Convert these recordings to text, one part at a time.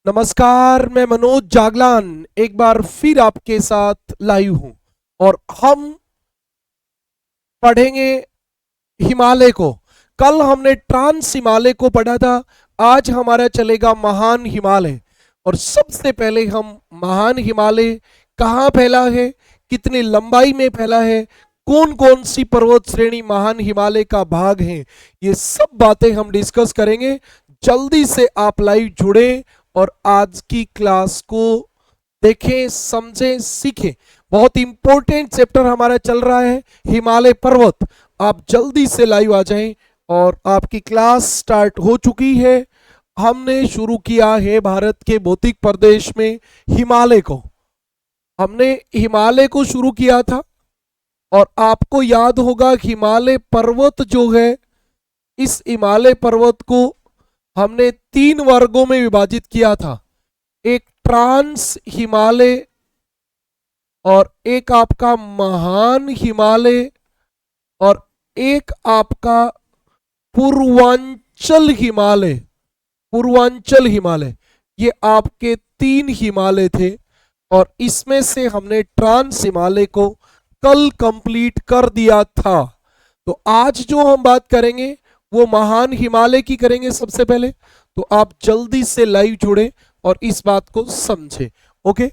नमस्कार, मैं मनोज जागलान एक बार फिर आपके साथ लाइव हूं और हम पढ़ेंगे हिमालय को। कल हमने ट्रांस हिमालय को पढ़ा था। आज हमारा चलेगा महान हिमालय। और सबसे पहले हम महान हिमालय कहाँ फैला है, कितनी लंबाई में फैला है, कौन कौन सी पर्वत श्रेणी महान हिमालय का भाग है, ये सब बातें हम डिस्कस करेंगे। जल्दी से आप लाइव जुड़े और आज की क्लास को देखें, समझें, सीखें। बहुत इंपॉर्टेंट चैप्टर हमारा चल रहा है हिमालय पर्वत। आप जल्दी से लाइव आ जाएं और आपकी क्लास स्टार्ट हो चुकी है। हमने शुरू किया है भारत के भौतिक प्रदेश में हिमालय को। हमने हिमालय को शुरू किया था और आपको याद होगा हिमालय पर्वत जो है, इस हिमालय पर्वत को हमने 3 वर्गों में विभाजित किया था। एक ट्रांस हिमालय और एक आपका महान हिमालय और एक आपका पूर्वांचल हिमालय। पूर्वांचल हिमालय, ये आपके 3 हिमालय थे और इसमें से हमने ट्रांस हिमालय को कल कंप्लीट कर दिया था। तो आज जो हम बात करेंगे वो महान हिमालय की करेंगे सबसे पहले। तो आप जल्दी से लाइव जुड़े और इस बात को समझे। ओके,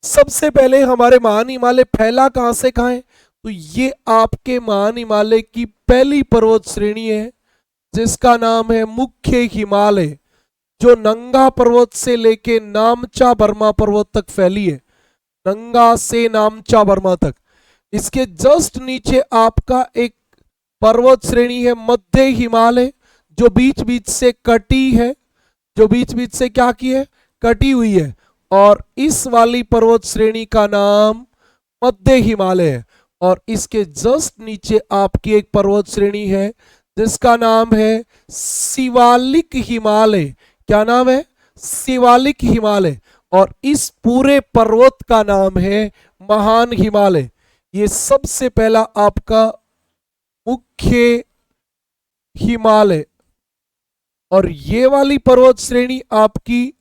सबसे पहले हमारे महान हिमालय फैला कहां से कहां है, तो ये आपके महान हिमालय की पहली पर्वत श्रेणी है जिसका नाम है मुख्य हिमालय, जो नंगा पर्वत से लेके नामचा बर्मा पर्वत तक फैली है। नंगा से नामचा बर्मा तक। इसके जस्ट नीचे आपका एक पर्वत श्रेणी है मध्य हिमालय, जो बीच बीच से कटी है, जो बीच बीच से क्या की है, कटी हुई है। और इस वाली पर्वत श्रेणी का नाम मध्य हिमालय है। और इसके जस्ट नीचे आपकी एक पर्वत श्रेणी है जिसका नाम है शिवालिक हिमालय। क्या नाम है? शिवालिक हिमालय। और इस पूरे पर्वत का नाम है महान हिमालय। ये सबसे पहला आपका मुख्य हिमालय। और ये वाली पर्वत श्रेणी आपकी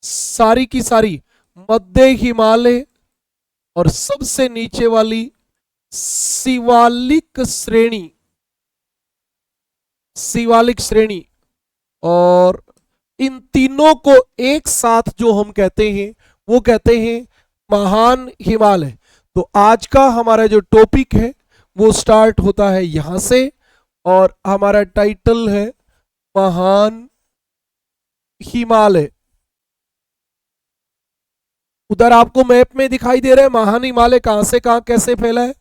सारी की सारी मध्य हिमालय और सबसे नीचे वाली शिवालिक श्रेणी। शिवालिक श्रेणी। और इन तीनों को एक साथ जो हम कहते हैं वो कहते हैं महान हिमालय। तो आज का हमारा जो टॉपिक है वो स्टार्ट होता है यहां से और हमारा टाइटल है महान हिमालय। उधर आपको मैप में दिखाई दे रहा है महान हिमालय कहां से कहां कैसे फैला है?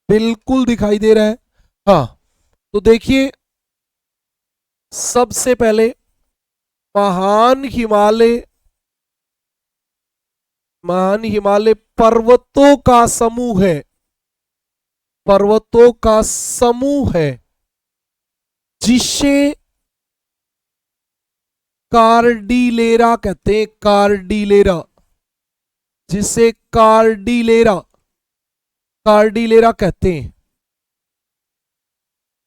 बिल्कुल दिखाई दे रहा है। हाँ, तो देखिए, सबसे पहले महान हिमालय, महान हिमालय पर्वतों का समूह है। पर्वतों का समूह है जिसे कार्डिलेरा कहते हैं। कार्डिलेरा, जिसे कार्डिलेरा, कार्डिलेरा कहते हैं,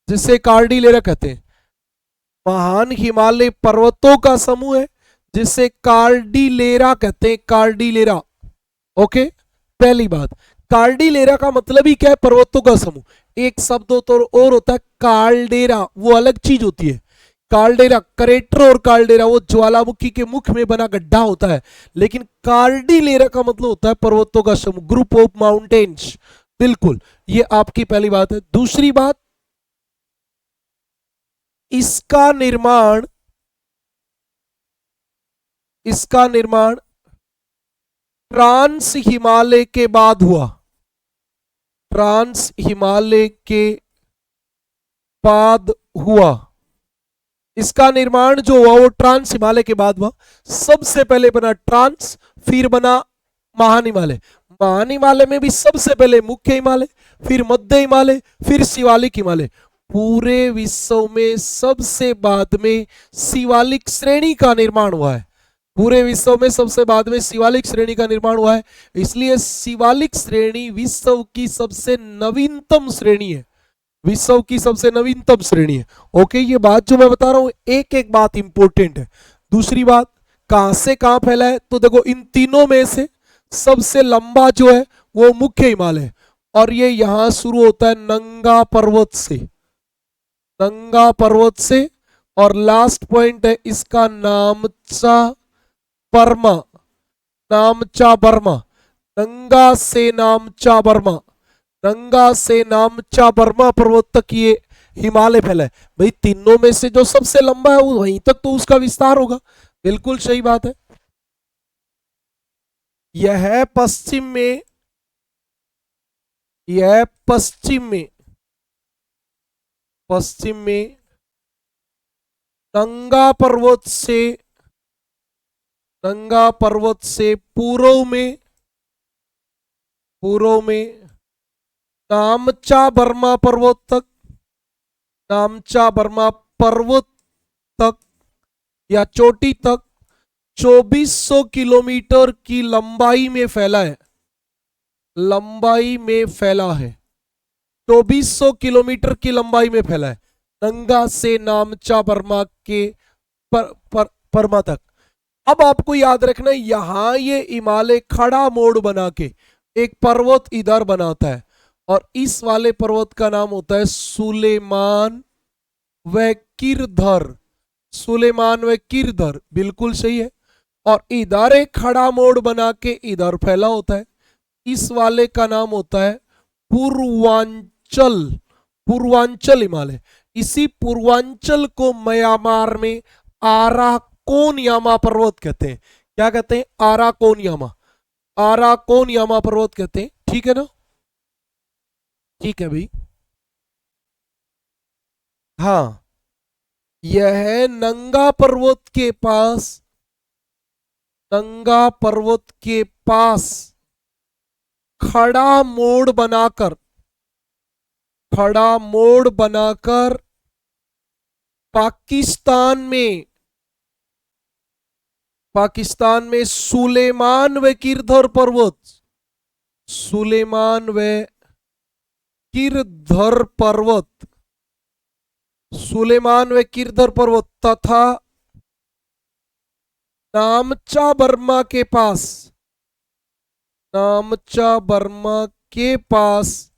जिसे कार्डिलेरा कहते हैं। महान हिमालय पर्वतों का समूह है जिसे कार्डिलेरा कहते हैं। कार्डिलेरा। ओके, पहली बात, कार्डिलेरा का मतलब ही क्या है? पर्वतों का समूह। एक शब्द तो और होता है काल्डेरा, वो अलग चीज होती है। काल्डेरा, करेटर और काल्डेरा वो ज्वालामुखी के मुख में बना गड्ढा होता है, लेकिन कार्डिलेरा का मतलब होता है पर्वतों का समूह, ग्रुप ऑफ माउंटेन्स। बिल्कुल, ये आपकी पहली बात है। दूसरी बात, इसका निर्माण, इसका निर्माण ट्रांस हिमालय के बाद हुआ। ट्रांस हिमालय के बाद हुआ। इसका निर्माण जो हुआ वो ट्रांस हिमालय के बाद हुआ। सबसे पहले बना ट्रांस, फिर बना महान हिमालय। महान हिमालय में भी सबसे पहले मुख्य हिमालय, फिर मध्य हिमालय, फिर शिवालिक हिमालय। पूरे विश्व में सबसे बाद में शिवालिक श्रेणी का निर्माण हुआ है। पूरे विश्व में सबसे बाद में शिवालिक श्रेणी का निर्माण हुआ है। इसलिए शिवालिक श्रेणी विश्व की सबसे नवीनतम श्रेणी है। विश्व की सबसे नवीनतम श्रेणी है। ओके, ये बात जो मैं बता रहा हूं एक एक बात इंपॉर्टेंट है। दूसरी बात, कहां से कहां फैला है, तो देखो इन तीनों में से सबसे लंबा जो है वो मुख्य हिमालय है, और ये यहां शुरू होता है नंगा पर्वत से, नंगा पर्वत से, और लास्ट पॉइंट है इसका नामचा बर्मा, नामचा बर्मा, नंगा से नामचा बर्मा, नंगा से नामचा बर्मा पर्वत तक ये हिमालय फैला है। भाई तीनों में से जो सबसे लंबा है वो वहीं तक तो उसका विस्तार होगा, बिल्कुल सही बात है। यह पश्चिम में, यह पश्चिम में, पश्चिम में नंगा पर्वत से, नंगा पर्वत से पूर्व में, पूर्व में नामचा बर्मा पर्वत तक, नामचा बर्मा पर्वत तक या चोटी तक 2400 किलोमीटर की लंबाई में फैला है, लंबाई में फैला है, 2400 किलोमीटर की लंबाई में फैला है नंगा से नामचा बर्मा के परमा तक। अब आपको याद रखना यहां ये हिमालय खड़ा मोड़ बना के एक पर्वत इधर बनाता है, और इस वाले पर्वत का नाम होता है सुलेमान व किरधर, सुलेमान व किरधर, बिल्कुल सही है। और इधर एक खड़ा मोड़ बना के इधर फैला होता है, इस वाले का नाम होता है पूर्वांचल, पूर्वांचल हिमालय। इसी पूर्वांचल को म्यांमार में आराकोनयामा पर्वत कहते हैं। क्या कहते हैं? आराकोनयामा, आराकोनयामा पर्वत कहते हैं। ठीक है ना? ठीक है भाई। हाँ, यह नंगा पर्वत के पास, नंगा पर्वत के पास खड़ा मोड़ बनाकर, खड़ा मोड़ बनाकर पाकिस्तान में, पाकिस्तान में सुलेमान व किरधर पर्वत, सुलेमान व किरधर पर्वत, सुलेमान व किरधर पर्वत तथा नामचा बर्मा के पास, नामचा बर्मा के पास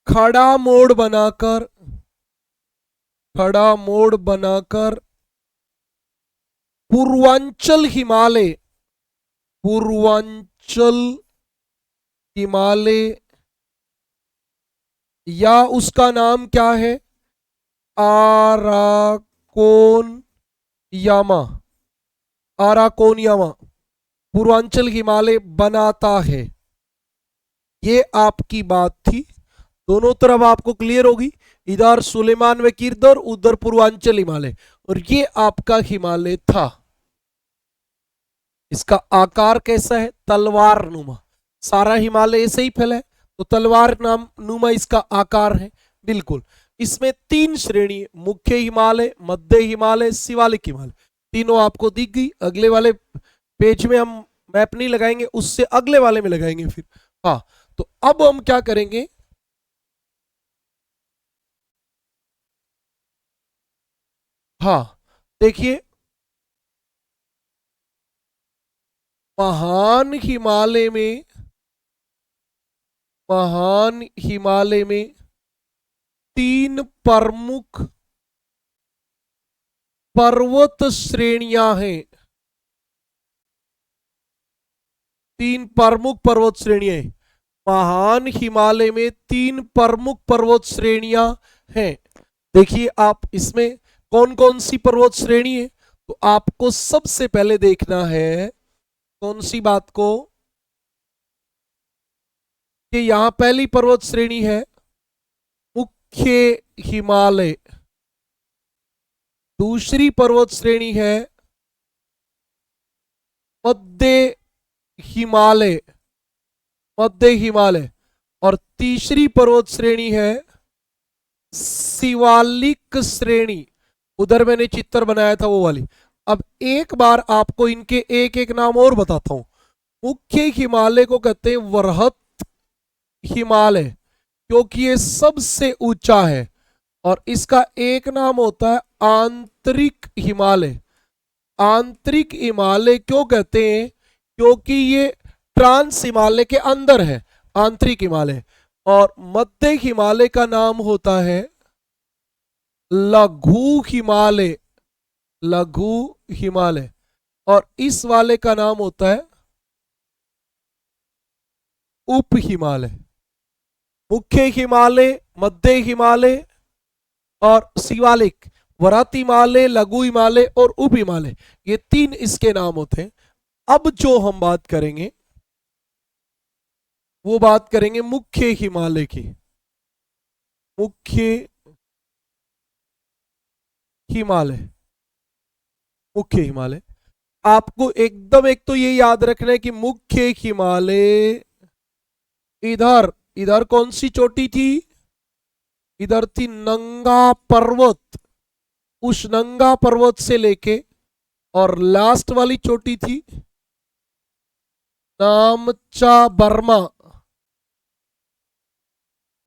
खड़ा मोड़ बनाकर, खड़ा मोड़ बनाकर पूर्वांचल हिमालय, पूर्वांचल हिमालय या उसका नाम क्या है? आराकोन यामा, आराकोनयामा पूर्वांचल हिमालय बनाता है। ये आपकी बात थी, दोनों तरफ आपको क्लियर होगी, इधर सुलेमान व किरधर, उधर पूर्वांचल हिमालय, और ये आपका हिमालय था। इसका आकार कैसा है? तलवार नुमा। सारा हिमालय ऐसे ही फैला है तो तलवार नाम नुमा इसका आकार है। बिल्कुल। इसमें 3 श्रेणी, मुख्य हिमालय, मध्य हिमालय, शिवालिक हिमालय, तीनों आपको दिख गई। अगले वाले पेज में हम मैप नहीं लगाएंगे, उससे अगले वाले में लगाएंगे फिर। हाँ, तो अब हम क्या करेंगे, हाँ देखिए, महान हिमालय में, महान हिमालय में 3 प्रमुख पर्वत श्रेणियां हैं, 3 प्रमुख पर्वत श्रेणियां हैं। महान हिमालय में 3 प्रमुख पर्वत श्रेणियां हैं। देखिए आप इसमें कौन कौन सी पर्वत श्रेणी है, तो आपको सबसे पहले देखना है कौन सी बात को, कि यहां पहली पर्वत श्रेणी है मुख्य हिमालय, दूसरी पर्वत श्रेणी है मध्य हिमालय, मध्य हिमालय, और तीसरी पर्वत श्रेणी है शिवालिक श्रेणी। उधर मैंने चित्र बनाया था वो वाली। अब एक बार आपको इनके एक एक नाम और बताता हूं। मुख्य हिमालय को कहते हैं वृहत हिमालय, क्योंकि ये सबसे ऊंचा है, और इसका एक नाम होता है आंतरिक हिमालय। आंतरिक हिमालय क्यों कहते हैं? क्योंकि ये ट्रांस हिमालय के अंदर है, आंतरिक हिमालय। और मध्य हिमालय का नाम होता है लघु हिमालय, लघु हिमालय। और इस वाले का नाम होता है उप हिमालय। मुख्य हिमालय, मध्य हिमालय और शिवालिक, वृहत हिमालय, लघु हिमालय और उप हिमालय, ये तीन इसके नाम होते हैं। अब जो हम बात करेंगे वो बात करेंगे मुख्य हिमालय की। मुख्य हिमालय, मुख्य हिमालय। आपको एकदम एक तो ये याद रखना है कि मुख्य हिमालय इधर, इधर कौन सी चोटी थी? इधर थी नंगा पर्वत। उस नंगा पर्वत से लेके और लास्ट वाली चोटी थी नामचा बर्मा,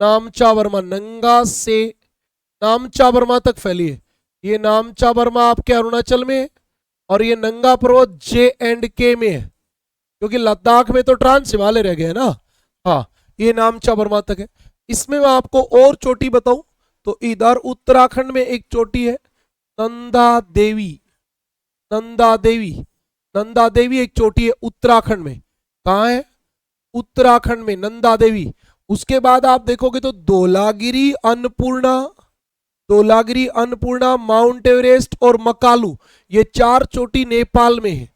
नामचा बर्मा। नंगा से नामचा बर्मा तक फैली है। ये नामचा बर्मा आपके अरुणाचल में है और ये नंगा पर्वत J&K में है, क्योंकि लद्दाख में तो ट्रांस हिमालय रह गया है ना। हाँ, ये नामचा बर्मा तक है। इसमें मैं आपको और चोटी बताऊं तो इधर उत्तराखंड में एक चोटी है नंदा देवी, नंदा देवी, नंदा देवी एक चोटी है उत्तराखंड में। कहाँ है? उत्तराखंड में नंदा देवी। उसके बाद आप देखोगे तो धौलागिरी, अन्नपूर्णा, धौलागिरी, अन्नपूर्णा, माउंट एवरेस्ट और मकालू, ये चार चोटी नेपाल में है।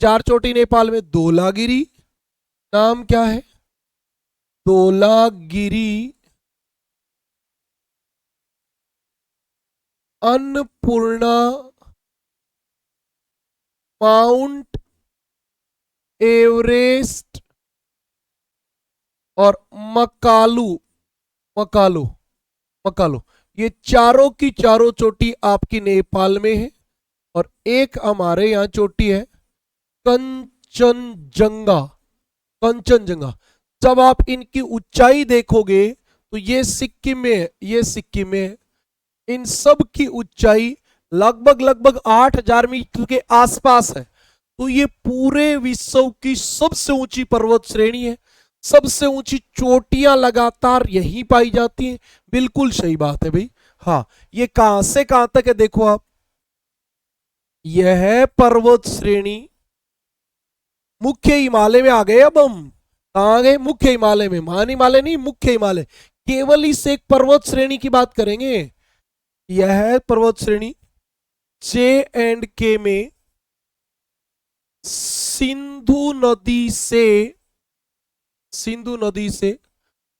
चार चोटी नेपाल में। धौलागिरी नाम क्या है? धौलागिरी, अन्नपूर्णा, माउंट एवरेस्ट और मकालू, मकालू, मकालू, ये चारों की चारों चोटी आपकी नेपाल में है। और एक हमारे यहाँ चोटी है कंचनजंगा, कंचनजंगा। जब आप इनकी ऊंचाई देखोगे तो ये सिक्किम में है, ये सिक्किम में है। इन सब की ऊंचाई लगभग लगभग 8000 मीटर के आसपास है। तो ये पूरे विश्व की सबसे ऊंची पर्वत श्रेणी है। सबसे ऊंची चोटियां लगातार यहीं पाई जाती हैं। बिल्कुल सही बात है भाई। हाँ, ये कहां से कहां तक है देखो आप। यह पर्वत श्रेणी मुख्य हिमालय में आ गए। अब हम कहां आ गए? मुख्य हिमालय में। महान हिमालय नहीं, मुख्य हिमालय। केवल इस एक पर्वत श्रेणी की बात करेंगे। यह पर्वत श्रेणी J&K में सिंधु नदी से, सिंधु नदी से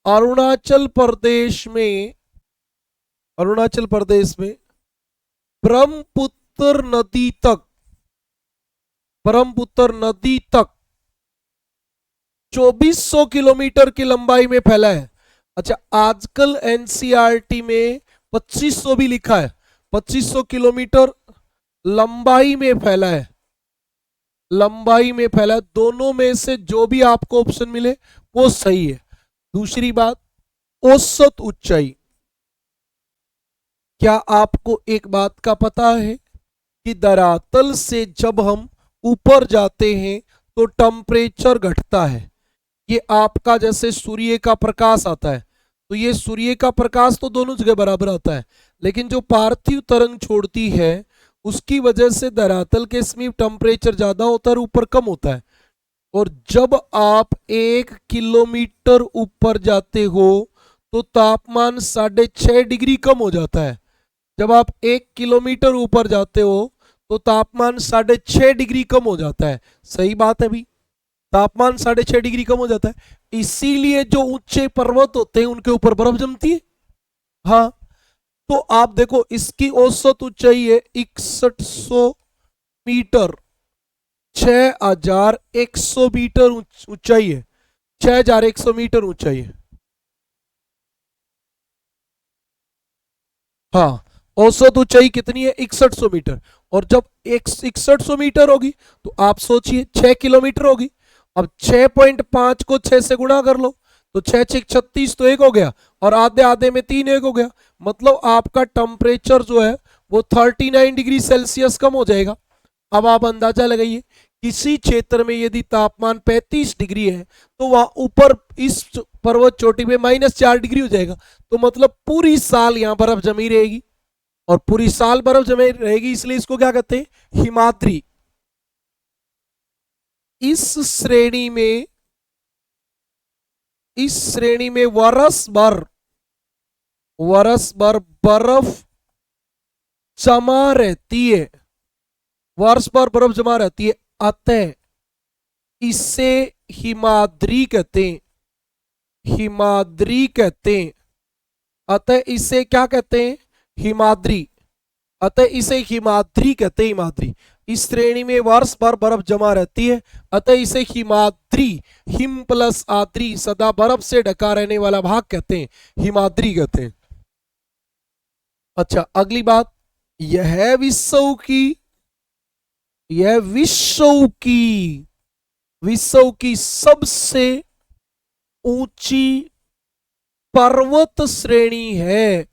अरुणाचल प्रदेश में, अरुणाचल प्रदेश में ब्रह्मपुत्र नदी तक, ब्रह्मपुत्र नदी तक 2400 किलोमीटर की लंबाई में फैला है। अच्छा, आजकल NCERT में 2500 भी लिखा है। 2500 किलोमीटर लंबाई में फैला है, लंबाई में फैला है। दोनों में से जो भी आपको ऑप्शन मिले वो सही है। दूसरी बात, औसत ऊंचाई। क्या आपको एक बात का पता है कि धरातल से जब हम ऊपर जाते हैं तो टेम्परेचर घटता है। ये आपका जैसे सूर्य का प्रकाश आता है तो ये सूर्य का प्रकाश तो दोनों जगह बराबर आता है, लेकिन जो पार्थिव तरंग छोड़ती है उसकी वजह से धरातल के समीप टेम्परेचर ज्यादा होता है और ऊपर कम होता है। और जब आप 1 किलोमीटर ऊपर जाते हो तो तापमान 6.5 डिग्री कम हो जाता है। जब आप 1 किलोमीटर ऊपर जाते हो तो तापमान 6.5 डिग्री कम हो जाता है। सही बात है भी, तापमान 6.5 डिग्री कम हो जाता है। इसीलिए जो ऊंचे पर्वत होते हैं उनके ऊपर बर्फ जमती है। हाँ, तो आप देखो इसकी औसत ऊंचाई है 6100 मीटर, 6100 मीटर ऊंचाई है, 6100 मीटर ऊंचाई है। हाँ, औसत ऊंचाई कितनी है? 6100 मीटर। और जब 6100 मीटर होगी तो आप सोचिए 6 किलोमीटर होगी। अब 6.5 को 6 से गुणा कर लो तो 6 6 36 तो 1 हो गया और आधे आधे में 3 1 हो गया। मतलब आपका टेम्परेचर जो है वो 39 डिग्री सेल्सियस कम हो जाएगा। अब आप अंदाजा लगाइए, किसी क्षेत्र में यदि तापमान 35 डिग्री है तो वहां ऊपर इस पर्वत चोटी पे -4 डिग्री हो जाएगा। तो मतलब पूरी साल यहां बर्फ जमी रहेगी, और पूरी साल बर्फ जमी रहेगी, इसलिए इसको क्या कहते हैं, हिमाद्री। इस श्रेणी में वर्ष भर बर्फ जमा रहती है, वर्ष भर बर्फ जमा रहती है, अतः इसे हिमाद्री कहते हैं, हिमाद्री कहते हैं। अतः इसे क्या कहते हैं, हिमाद्री। अतः इसे हिमाद्री कहते हैं, हिमाद्री। इस श्रेणी में वर्ष भर बर्फ जमा रहती है, अतः इसे हिमाद्री, हिम प्लस आद्री, सदा बर्फ से ढका रहने वाला भाग कहते हैं, हिमाद्री कहते हैं। अच्छा, अगली बात, यह विश्व की सबसे ऊंची पर्वत श्रेणी है।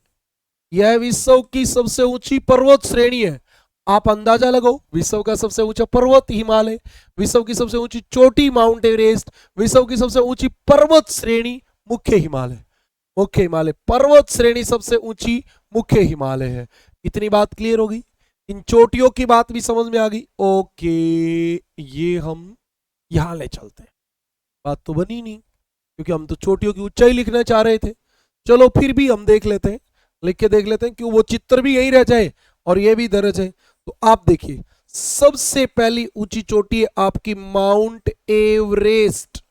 यह विश्व की सबसे ऊंची पर्वत श्रेणी है। आप अंदाजा लगाओ, विश्व का सबसे ऊंचा पर्वत हिमालय, विश्व की सबसे ऊंची चोटी माउंट एवरेस्ट, विश्व की सबसे ऊंची पर्वत श्रेणी मुख्य हिमालय, पर्वत श्रेणी सबसे ऊंची मुख्य हिमालय है। इतनी बात क्लियर होगी, इन चोटियों की बात भी समझ में आ गई। ओके, ये हम यहां ले चलते हैं, बात तो बनी नहीं, क्योंकि हम तो चोटियों की ऊंचाई लिखना चाह रहे थे। चलो फिर भी हम देख लेते हैं, लिख के देख लेते हैं, क्यों वो चित्र भी यही रह जाए और ये भी दर्ज है। तो आप देखिए, सबसे पहली ऊंची चोटी है आपकी माउंट एवरेस्ट।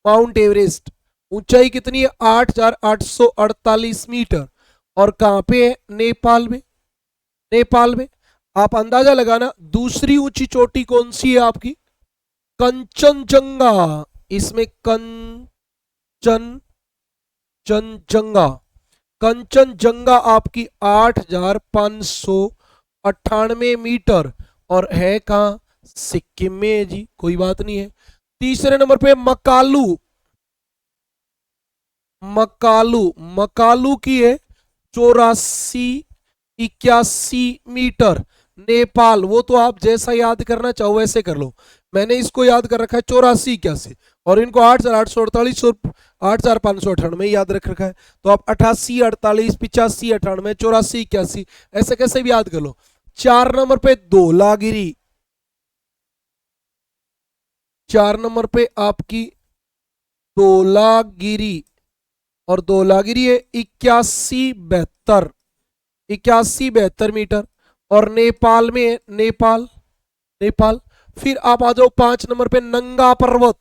माउंट एवरेस्ट ऊंचाई कितनी है, 8,848 मीटर, और कहां पे है, नेपाल में। नेपाल में। आप अंदाजा लगाना, दूसरी ऊंची चोटी कौन सी है आपकी, कंचनजंगा। इसमें कंचनजंगा आपकी 8,598 मीटर, और है कहां, सिक्किम में है जी, कोई बात नहीं है। तीसरे नंबर पे मकालू की है 8481 मीटर, नेपाल। वो तो आप जैसा याद करना चाहो वैसे कर लो, मैंने इसको याद कर रखा है 8481, और इनको 8,848 और 8,598 याद रख रखा है। तो आप 88, 48, 85, 98, 84, 81 ऐसे कैसे भी याद कर लो। 4 नंबर पे धौलागिरी, 4 नंबर पे आपकी धौलागिरी, और धौलागिरी है 8172 मीटर, और नेपाल में है, नेपाल। फिर आप आ जाओ 5 नंबर पे नंगा पर्वत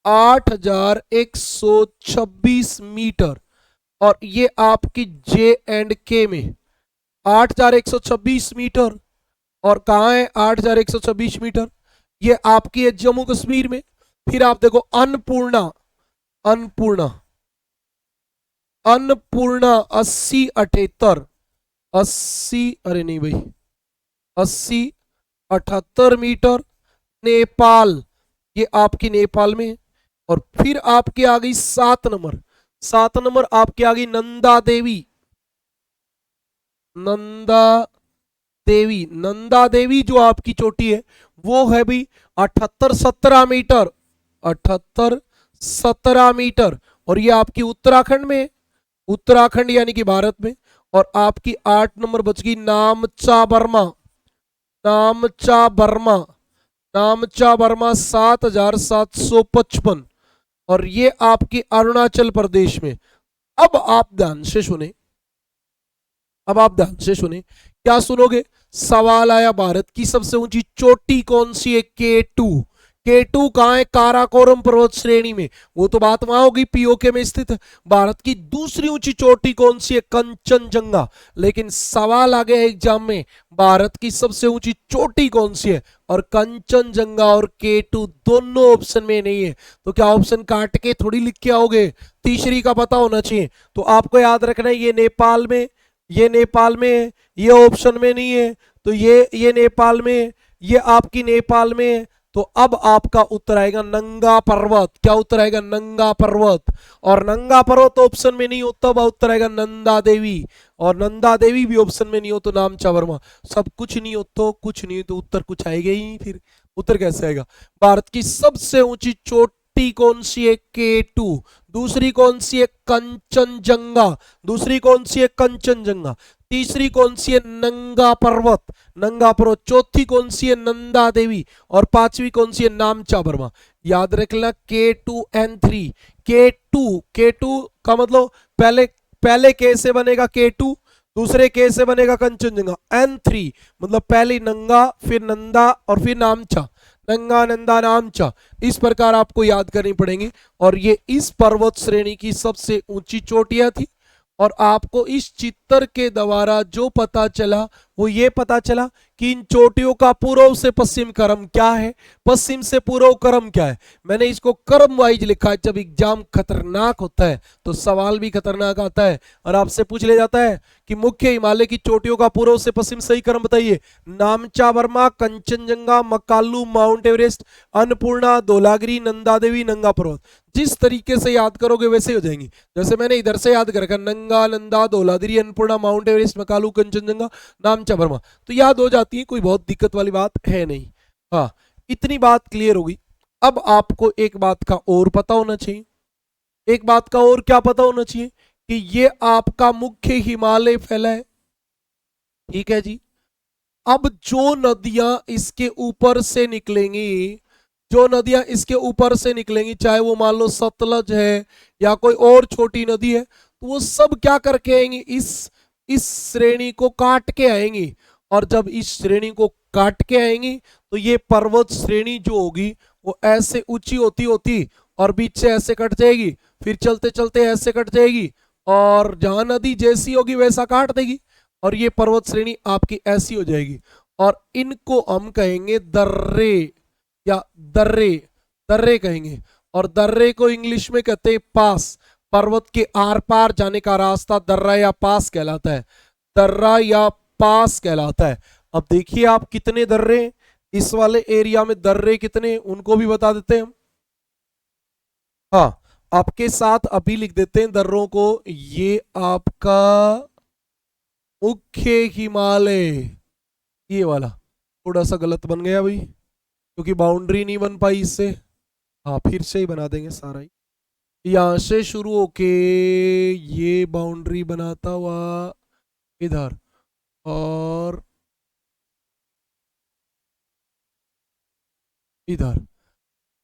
8,126 मीटर, और ये आपकी J&K में 8,126 मीटर, और कहां है 8,126 मीटर, ये आपकी है जम्मू कश्मीर में। फिर आप देखो अन्नपूर्णा 80-78 मीटर, नेपाल, ये आपकी नेपाल में। और फिर आपकी आ गई 7 नंबर आपकी आ गई नंदा देवी जो आपकी चोटी है वो है भी 78-17 मीटर, और ये आपकी उत्तराखंड में, उत्तराखंड यानी कि भारत में। और आपकी 8 नंबर बच गई नामचा बर्मा 7,755, और ये आपकी अरुणाचल प्रदेश में। अब आप ध्यान से सुने, क्या सुनोगे, सवाल आया भारत की सबसे ऊंची चोटी कौन सी है, K2 कहां है, काराकोरम पर्वत श्रेणी में। वो तो बात वहां होगी, पीओके में स्थित है। भारत की दूसरी ऊंची चोटी कौन सी है, कंचनजंगा। लेकिन सवाल आ गया एग्जाम में, भारत की सबसे ऊंची चोटी कौन सी है, और कंचनजंगा और K2 दोनों ऑप्शन में नहीं है। तो क्या ऑप्शन काट के थोड़ी लिख के आओगे, तीसरी का पता होना चाहिए। तो आपको याद रखना है, ये नेपाल में ये ऑप्शन में नहीं है, तो ये नेपाल में, ये आपकी नेपाल में, तो अब आपका उत्तर आएगा नंगा पर्वत। क्या उत्तर आएगा? नंगा पर्वत। और नंगा पर्वत ऑप्शन में नहीं हो तब उत्तर आएगा नंदा देवी, और नंदा देवी भी ऑप्शन में नहीं हो तो नामचा वर्मा। सब कुछ नहीं हो तो कुछ नहीं, तो उत्तर कुछ आएगा ही नहीं। फिर उत्तर कैसे आएगा? भारत की सबसे ऊंची चोटी कौन सी है? K2। दूसरी कौन सी है? कंचनजंगा। दूसरी कौन सी है? कंचनजंगा। तीसरी कौन सी है? नंगा पर्वत, नंगा पर्वत। चौथी कौन सी है? नंदा देवी। और पांचवी कौन सी है? नामचा वर्मा। याद रख लेना K2 and 3। K2 का मतलब पहले पहले K से बनेगा K2, दूसरे K से बनेगा कंचनजंगा। N3 मतलब पहले नंगा, फिर नंदा और फिर नामचा। नंगा नंदा नामचा, इस प्रकार आपको याद करनी पड़ेंगी। और ये इस पर्वत श्रेणी की सबसे ऊंची चोटियां थी। और आपको इस चित्र के द्वारा जो पता चला वो ये पता चला कि इन चोटियों का पूर्व से पश्चिम क्रम क्या है, पश्चिम से पूर्व क्रम क्या है। मैंने इसको क्रम वाइज लिखा है। जब एग्जाम खतरनाक होता है तो सवाल भी खतरनाक आता है और आपसे पूछ ले जाता है कि मुख्य हिमालय की चोटियों का पूर्व से पश्चिम सही क्रम बताइए। नामचा वर्मा, कंचनजंगा, मकालू, माउंट एवरेस्ट, अन्नपूर्णा, धौलागिरी, नंदा देवी, नंगा पर्वत। जिस तरीके से याद करोगे वैसे हो जाएंगी। जैसे मैंने इधर से याद कर रखा, नंगा, नंदा, धौलागिरी, अन्नपूर्णा, माउंट एवरेस्ट, मकालू, कंचनजंगा, नामचा वर्मा, तो याद हो जाती है। कोई बहुत दिक्कत वाली बात है नहीं। हाँ, इतनी बात क्लियर होगी। अब आपको एक बात का और पता होना चाहिए। एक बात का और क्या पता होना चाहिए? कि ये आपका मुख्य हिमालय फैला है। ठीक है जी। अब जो नदियां इसके ऊपर से निकलेंगी, जो नदियां इसके ऊपर से निकलेंगी, चाहे वो मान लो सतलज है या कोई और छोटी नदी है, तो वो सब क्या करके आएंगी? इस श्रेणी को काट के आएंगी। और जब इस श्रेणी को काट के आएंगी तो ये पर्वत श्रेणी जो होगी वो ऐसे ऊंची होती होती और बीच से ऐसे कट जाएगी, फिर चलते चलते ऐसे कट जाएगी, और जहां नदी जैसी होगी वैसा काट देगी, और ये पर्वत श्रेणी आपकी ऐसी हो जाएगी। और इनको हम कहेंगे दर्रे या दर्रे, दर्रे कहेंगे। और दर्रे को इंग्लिश में कहते हैं पास। पर्वत के आर पार जाने का रास्ता दर्रा या पास कहलाता है। दर्रा या पास कहलाता है। अब देखिए आप कितने दर्रे इस वाले एरिया में, दर्रे कितने उनको भी बता देते हैं हम। हाँ, आपके साथ अभी लिख देते हैं दर्रों को। ये आपका मुख्य हिमालय, ये वाला थोड़ा सा गलत बन गया भाई क्योंकि बाउंड्री नहीं बन पाई इससे। हाँ, फिर से ही बना देंगे सारा ही। यहां से शुरू होके ये बाउंड्री बनाता हुआ इधर, और इधर।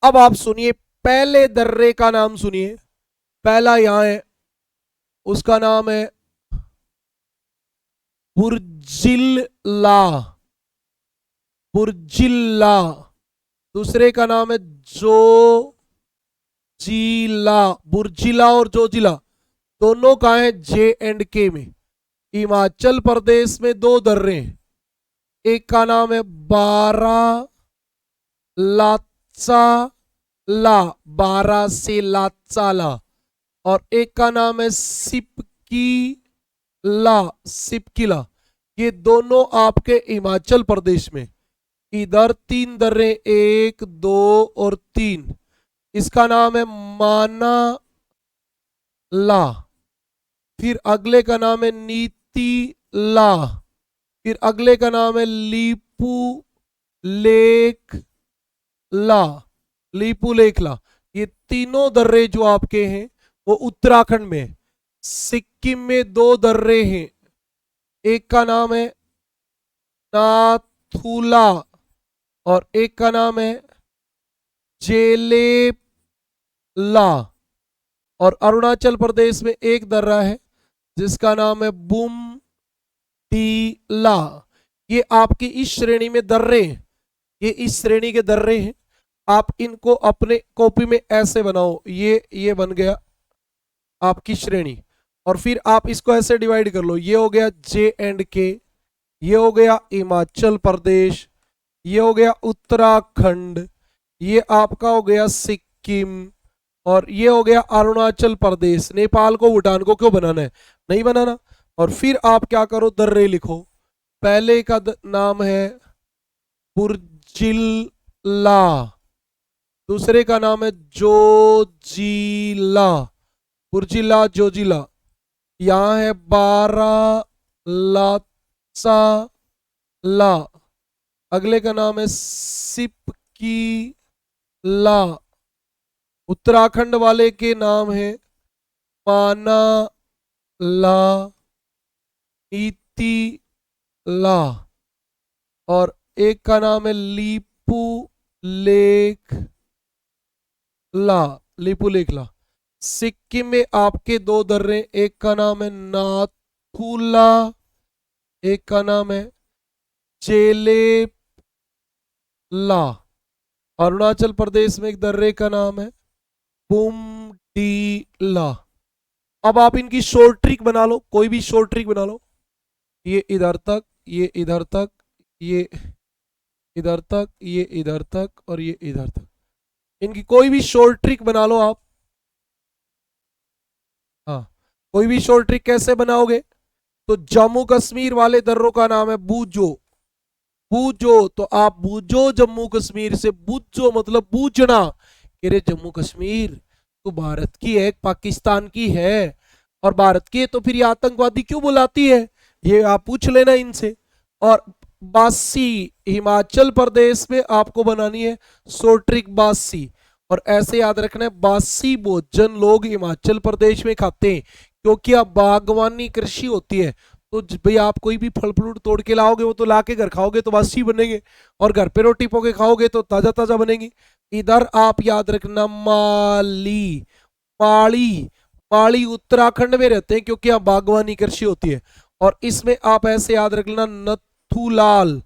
अब आप सुनिए, पहले दर्रे का नाम सुनिए। पहला यहां है, उसका नाम है बुर्जिल्ला, बुर्जिल्ला। दूसरे का नाम है जोजिला। बुर्जिला और जोजिला दोनों कहाँ है? J&K में। हिमाचल प्रदेश में दो दर्रे हैं। एक का नाम है बारा लाचाला, बारा से लाचाला, और एक का नाम है सिपकीला, सिपकीला। ये दोनों आपके हिमाचल प्रदेश में। इधर तीन दर्रे, 1 2 और 3। इसका नाम है मानाला। फिर अगले का नाम है नीतीला। फिर अगले का नाम है लीपू लेक ला, लीपू लेखला। ये तीनों दर्रे जो आपके हैं वो उत्तराखंड में। सिक्किम में दो दर्रे हैं। एक का नाम है नाथुला और एक का नाम है जेलेला। और अरुणाचल प्रदेश में एक दर्रा है जिसका नाम है बुमडीला। ये आपकी इस श्रेणी में दर्रे हैं। ये इस श्रेणी के दर्रे हैं। आप इनको अपने कॉपी में ऐसे बनाओ। ये बन गया आपकी श्रेणी। और फिर आप इसको ऐसे डिवाइड कर लो। ये हो गया J&K, ये हो गया हिमाचल प्रदेश, ये हो गया उत्तराखंड, ये आपका हो गया सिक्किम, और ये हो गया अरुणाचल प्रदेश। नेपाल को, भूटान को क्यों बनाना है? नहीं बनाना। और फिर आप क्या करो, दर्रे लिखो। पहले का नाम है बुर्जिला, दूसरे का नाम है जोजिला, बुर्जिला जोजिला। यहां है बारालाचा ला। अगले का नाम है सिपकी ला। उत्तराखंड वाले के नाम है माना ला, इति ला। और एक का नाम है लीपू लेख ला, लिपू लेख ला। सिक्किम में आपके दो दर्रे, एक का नाम है नाथुला, एक का नाम है चेलेपला। अरुणाचल प्रदेश में एक दर्रे का नाम है बुमडीला। अब आप इनकी शॉर्ट ट्रिक बना लो, कोई भी शॉर्ट ट्रिक बना लो। ये इधर तक, ये इधर तक, ये इधर तक, ये इधर तक और ये इधर तक। इनकी कोई भी शॉर्ट ट्रिक बना लो आप। हाँ, कोई भी शॉर्ट ट्रिक कैसे बनाओगे? तो जम्मू कश्मीर वाले दर्रों का नाम है बूजो, बूजो। तो आप बूजो जम्मू कश्मीर से, बूजो मतलब बूझना। कि रे जम्मू कश्मीर तो भारत की है, पाकिस्तान की है, और भारत की है तो फिर ये आतंकवादी क्यों बुलाती है? ये आप पूछ लेना इनसे। और बासी, हिमाचल प्रदेश में आपको बनानी है सोट्रिक बासी। और ऐसे याद रखना है, बासी भोजन लोग हिमाचल प्रदेश में खाते हैं क्योंकि अब बागवानी कृषि होती है। तो भाई आप कोई भी फल फ्रूट तोड़ के लाओगे, वो तो लाके घर खाओगे तो बासी बनेंगे, और घर पे रोटी पोके खाओगे तो ताजा ताजा बनेगी। इधर आप याद रखना माली, माली, माली उत्तराखंड में रहते हैं क्योंकि यहाँ बागवानी कृषि होती है। और इसमें आप ऐसे याद रख लेना नथुलाल,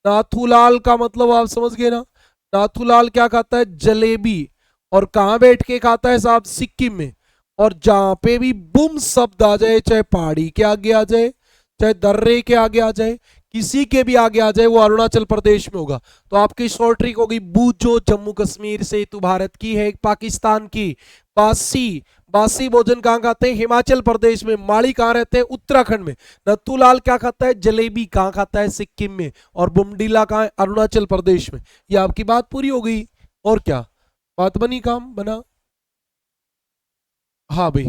नाथुलाल का मतलब आप समझ गए ना। नाथुलाल क्या खाता है? जलेबी। और कहां बैठ के खाता है साहब? सिक्किम में। और जहां पे भी बुम शब्द आ जाए, चाहे पहाड़ी के आगे आ जाए, चाहे दर्रे के आगे आ जाए, किसी के भी आगे आ जाए, वो अरुणाचल प्रदेश में होगा। तो आपकी शॉर्ट ट्रिक होगी बूजो जम्मू कश्मीर से, तू भारत की है पाकिस्तान की। बासी, बासी भोजन कहाँ खाते हैं? हिमाचल प्रदेश में। माड़ी कहाँ रहते हैं? उत्तराखंड में। नथुलाल क्या खाता है? जलेबी कहाँ खाता है? सिक्किम में। और बुमडीला कहाँ है? अरुणाचल प्रदेश में। ये आपकी बात पूरी हो गई। और क्या बात बनी, काम बना? हाँ भाई,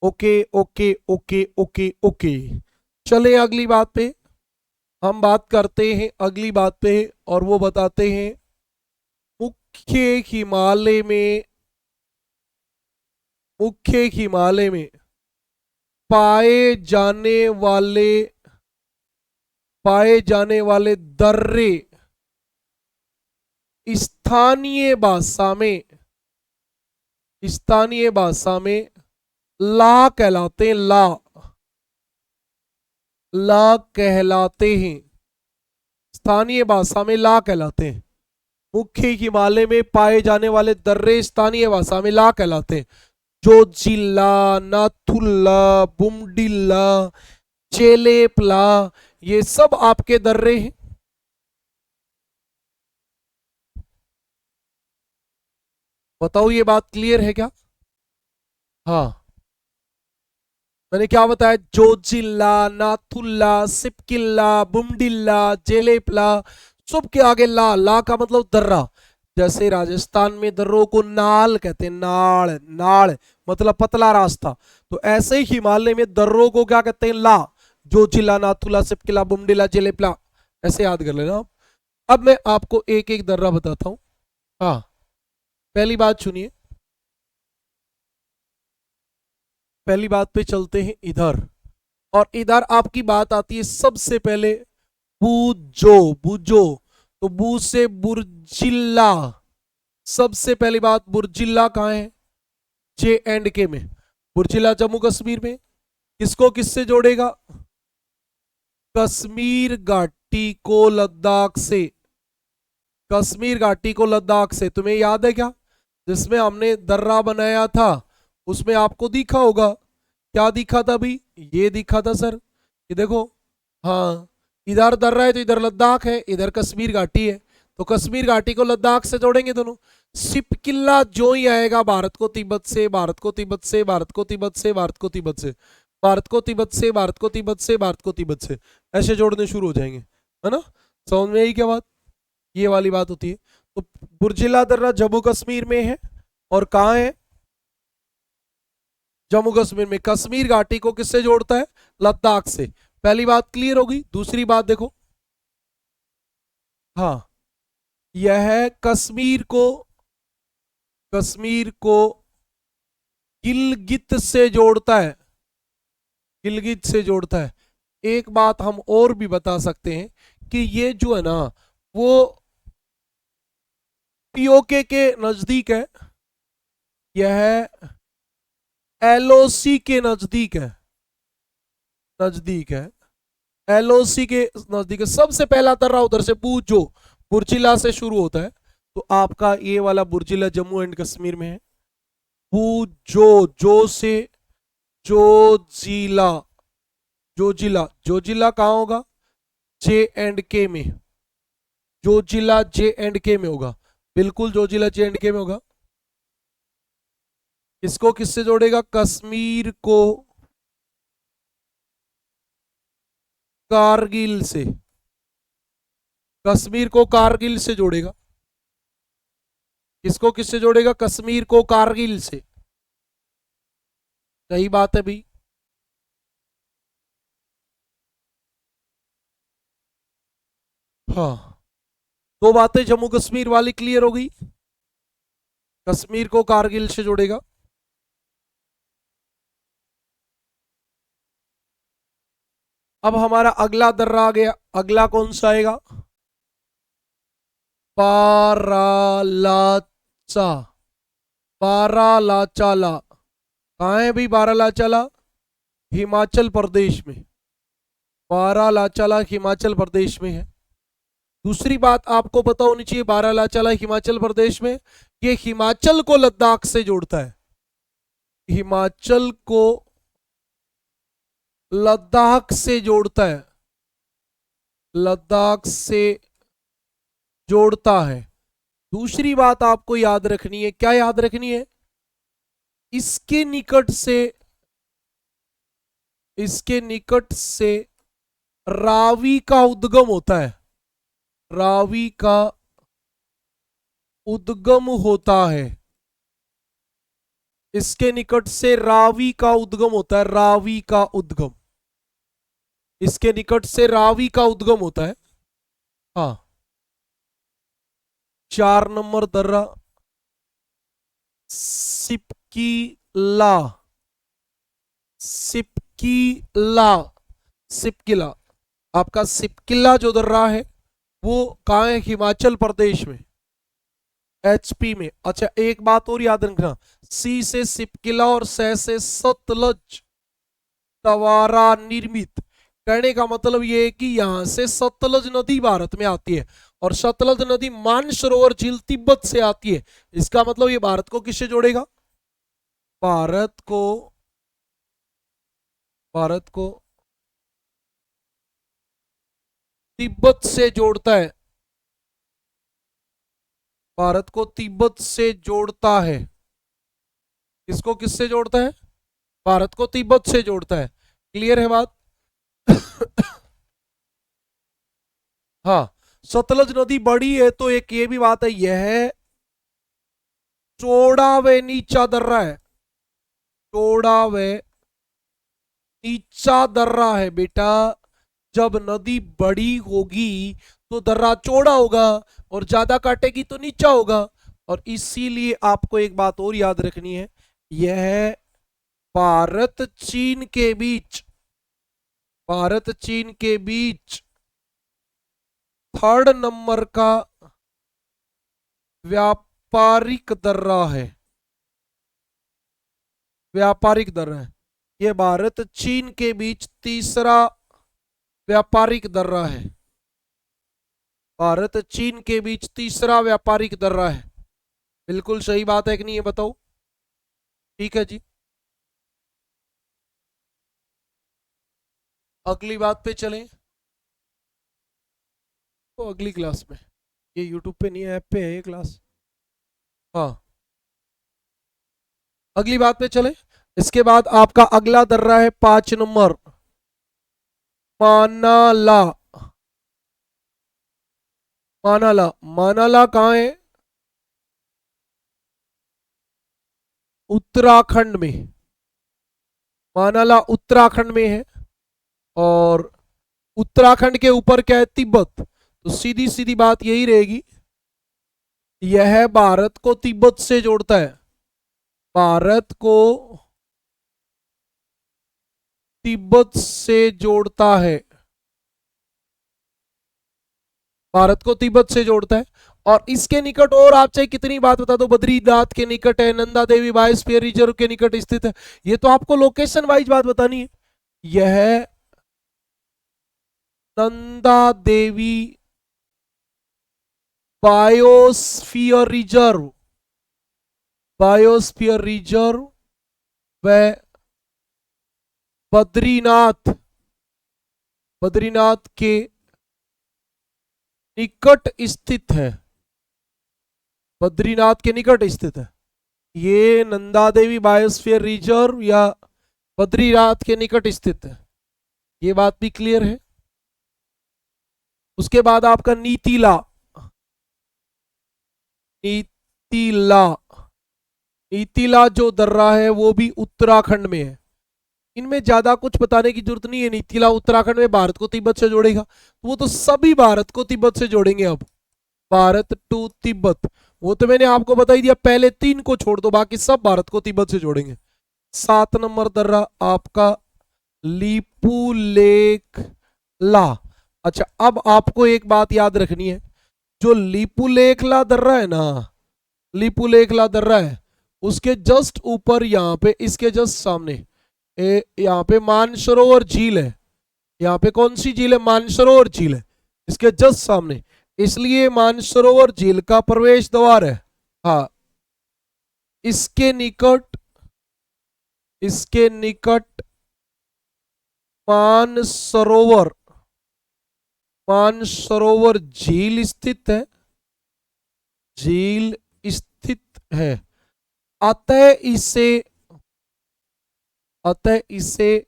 okay okay okay okay okay. चले अगली बात पे, हम बात करते हैं अगली बात पे, और वो बताते हैं मुख्य हिमालय में, मुख्य हिमालय में पाए जाने वाले, पाए जाने वाले दर्रे स्थानीय भाषा में, स्थानीय भाषा में ला कहलाते हैं। ला, ला कहलाते हैं। स्थानीय भाषा में ला कहलाते हैं। मुख्य हिमालय में पाए जाने वाले दर्रे स्थानीय भाषा में ला कहलाते हैं। जोजिला, नाथुला, बुमडिला, चेलेपला, ये सब आपके दर्रे हैं। बताओ ये बात क्लियर है क्या? हाँ, मैंने क्या बताया? जोजिला, नाथुल्ला, सिपकिल्ला, बुमडिल्ला, जेलेपला, सब के आगे ला, ला का मतलब दर्रा। जैसे राजस्थान में दर्रों को नाल कहते हैं, नाल, नाल मतलब पतला रास्ता। तो ऐसे ही हिमालय में दर्रों को क्या कहते हैं? ला। जोजिला, नाथुला, सिपकिला, बुमडिला, जेलेपला, ऐसे याद कर लेना आप। अब मैं आपको एक एक दर्रा बताता हूं। हाँ, पहली बात सुनिए, पहली बात पे चलते हैं इधर। और इधर आपकी बात आती है सबसे पहले बूजो, बूजो। तो बू से बुर्जिल्ला, सबसे पहली बात बुर्जिल्ला कहाँ है? जे एंड के में। बुर्जिल्ला जम्मू कश्मीर में। किसको किससे जोड़ेगा? कश्मीर घाटी को लद्दाख से, कश्मीर घाटी को लद्दाख से। तुम्हें याद है क्या, जिसमें हमने दर्रा बनाया था उसमें आपको दिखा होगा, क्या दिखा था भाई? ये दिखा था सर, ये देखो। हाँ, इधर दर्रा है तो इधर लद्दाख है, इधर कश्मीर घाटी है। तो कश्मीर घाटी को लद्दाख से जोड़ेंगे दोनों। सिपकिल्ला जो ही आएगा भारत को तिब्बत से, भारत को तिब्बत से, भारत को तिब्बत से, भारत को तिब्बत से, भारत को तिब्बत से, भारत को तिब्बत से, भारत को तिब्बत से, ऐसे जोड़ने शुरू हो जाएंगे, है ना। समझ में आई क्या बात? ये वाली बात होती है। तो बुर्जिला दर्रा जम्मू कश्मीर में है, और कहाँ है? जम्मू कश्मीर में। कश्मीर घाटी को किससे जोड़ता है? लद्दाख से। पहली बात क्लियर होगी। दूसरी बात देखो, हाँ, यह कश्मीर को गिलगित से जोड़ता है, गिलगित से जोड़ता है। एक बात हम और भी बता सकते हैं कि ये जो है ना, वो पीओके के नजदीक है, यह एलओसी के नजदीक है, नजदीक है, एलओसी के नजदीक है। सबसे पहला दर्रा उधर से जो बुर्जिला से शुरू होता है, तो आपका ये वाला बुर्जिला जम्मू एंड कश्मीर में है। जो से जोजिला, जोजिला कहाँ होगा? जे एंड के में। जोजिला जे एंड के में होगा, बिल्कुल जोजिला जे एंड के में होगा। इसको किससे जोड़ेगा? कश्मीर को कारगिल से, कश्मीर को कारगिल से जोड़ेगा। इसको किससे जोड़ेगा? कश्मीर को कारगिल से। सही बात है भाई। हाँ, दो बातें जम्मू कश्मीर वाली क्लियर हो गई। कश्मीर को कारगिल से जोड़ेगा। अब हमारा अगला दर्रा आ गया। अगला कौन सा आएगा? बारालाचा, बारालाचाला। कहाँ है भाई बारालाचाला? हिमाचल प्रदेश में। बारालाचाला हिमाचल प्रदेश में है। दूसरी बात आपको पता होनी चाहिए, बारालाचाला हिमाचल प्रदेश में, ये हिमाचल को लद्दाख से जोड़ता है, हिमाचल को लद्दाख से जोड़ता है, लद्दाख से जोड़ता है। दूसरी बात आपको याद रखनी है, क्या याद रखनी है? इसके निकट से, इसके निकट से रावी का उद्गम होता है, रावी का उद्गम होता है। इसके निकट से रावी का उद्गम होता है, रावी का उद्गम, इसके निकट से रावी का उद्गम होता है। हाँ, 4 नंबर दर्रा सिपकीला, सिपकीला, सिपकिला। आपका सिपकिला जो दर्रा है वो कहाँ है? हिमाचल प्रदेश में, एचपी में। अच्छा, एक बात और याद रखना, सी से सिपकिला और से सतलज तवारा निर्मित। कहने का मतलब ये है कि यहां से सतलज नदी भारत में आती है, और सतलज नदी मानसरोवर झील तिब्बत से आती है। इसका मतलब ये भारत को किससे जोड़ेगा? भारत को, भारत को तिब्बत से जोड़ता है, भारत को तिब्बत से जोड़ता है। किसको किससे जोड़ता है? भारत को तिब्बत से जोड़ता है। क्लियर है बात? हाँ, सतलज नदी बड़ी है तो एक ये भी बात है, यह चौड़ा व नीचा दर्रा है, चौड़ा व नीचा दर्रा है बेटा। जब नदी बड़ी होगी तो दर्रा चौड़ा होगा, और ज्यादा काटेगी तो नीचा होगा। और इसीलिए आपको एक बात और याद रखनी है, यह भारत चीन के बीच, भारत चीन के बीच 3rd नंबर का व्यापारिक दर्रा है, व्यापारिक दर्रा है। यह भारत चीन के बीच 3रा व्यापारिक दर्रा है, भारत चीन के बीच 3रा व्यापारिक दर्रा है। बिल्कुल सही बात है कि नहीं, ये बताओ। ठीक है जी, अगली बात पे चलें। तो अगली क्लास में, ये यूट्यूब पे नहीं है, ऐप पे है ये क्लास। हाँ, अगली बात पे चले। इसके बाद आपका अगला दर्रा है 5 नंबर, मानाला, मानाला, मानाला कहाँ है? उत्तराखंड में। मानाला उत्तराखंड में है। और उत्तराखंड के ऊपर क्या है? तिब्बत। तो सीधी सीधी बात यही रहेगी, यह भारत को तिब्बत से जोड़ता है। भारत को तिब्बत से जोड़ता है। भारत को तिब्बत से जोड़ता है। और इसके निकट, और आप चाहे कितनी बात बता दो, बद्रीनाथ के निकट है, नंदा देवी बायोस्फीयर रिजर्व के निकट स्थित है, ये तो आपको लोकेशन वाइज बात बतानी है। यह Nanda Devi biosphere reserve, biosphere reserve व बद्रीनाथ, बद्रीनाथ के निकट स्थित है। बद्रीनाथ के निकट स्थित है। ये नंदा देवी बायोस्फीयर रिजर्व या बद्रीनाथ के निकट स्थित है। ये बात भी क्लियर है। उसके बाद आपका नीतीला, नीतीला, नीतीला जो दर्रा है वो भी उत्तराखंड में है। इनमें ज्यादा कुछ बताने की जरूरत नहीं है। नीतीला उत्तराखंड में भारत को तिब्बत से जोड़ेगा, तो वो तो सभी भारत को तिब्बत से जोड़ेंगे। अब भारत टू तिब्बत, वो तो मैंने आपको बता ही दिया, पहले 3 को छोड़ दो, बाकी सब भारत को तिब्बत से जोड़ेंगे। 7 नंबर दर्रा आपका लिपुलेखला। अच्छा, अब आपको एक बात याद रखनी है, जो लिपुलेखला दर्रा है ना, लिपुलेखला दर्रा है, उसके जस्ट ऊपर यहाँ पे, इसके जस्ट सामने यहाँ पे मानसरोवर झील है। यहाँ पे कौन सी झील है? मानसरोवर झील है, इसके जस्ट सामने। इसलिए मानसरोवर झील का प्रवेश द्वार है। हाँ, इसके निकट, इसके निकट मानसरोवर, मानसरोवर झील स्थित है, झील स्थित है। अतः इसे, अतः इसे